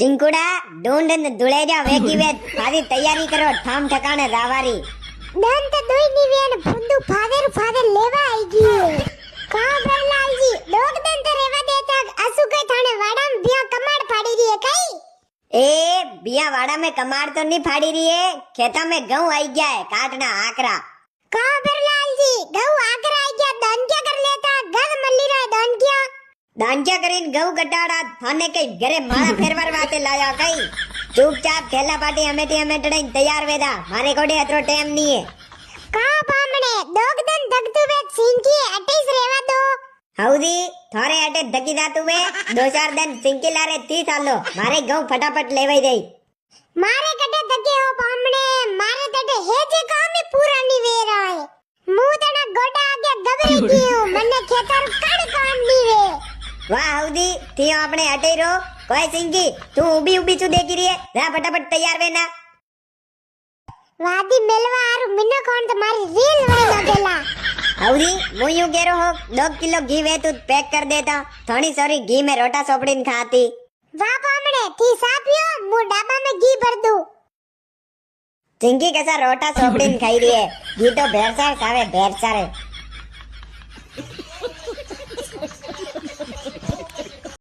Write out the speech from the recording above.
चिंकुड़ा ढूंढ न दुलेजा वेगी वे भारी तैयारी करो ठाम ठिकाने रावारी દન તો દોઈ ની વેન ફુંદુ ફાધર લેવા આવી ગઈ કા બરલાલજી લોક દન તો રેવા દેતા આસુ કઈ થાણે વાડામ ભિયા કમાડ ફાડી રહી કઈ ए बिया वाड़ा में कमार तो नहीं फाड़ी रही है खेता में गेहूं आई गया है काटना आकरा કા બરલાલજી ગૌ આકરા આવી ગયા દન ક્યા કર લેતા ઘર મલ્લી રહે દન ક્યા दांजा करीन गेहूं कटाड़ा थाने कई घरे मारा फेरवर वाते लाया कई चुपचाप थैला पाटी हमें टड़ाई तैयार वेदा मारे कोडे अतरो टाइम नहीं है કા પામણે દોગ દન ધગતુ વે સિંકી અટેસ રેવા દો हौदी थारे अटे धकी जातु वे दो चार दिन सिंकी लारे 30 सालो मारे गेहूं फटाफट लेवाई दई મારે કટે ધકે હો પામણે મારે તટે હેજે કામે પૂરા ની વે રાય મુ તના ગોડા આગે ગબરી ગયો મને ખેતર કડ કામ ની વે वाह हौदी ती अपने अटे रो कोई सिंकी तू उबी उबी चू देखी रही है रा फटाफट तैयार वेना વાદી મેલવા આરુ મિનો કોણ તમારી રીલ વડે લાગેલા हौदी मु यूं कह रहा हूँ 2 किलो घी वे तू पैक कर देता थोड़ी सॉरी घी में रोटा सोपड़ी न खाती વાહ પામણે થી સાપ્યો મુ ડાબા में ઘી ભર દઉં चिंकी कैसा रोटा सोपड़ी न खाई रही है घी तो भेरसा सावे भेरसा रे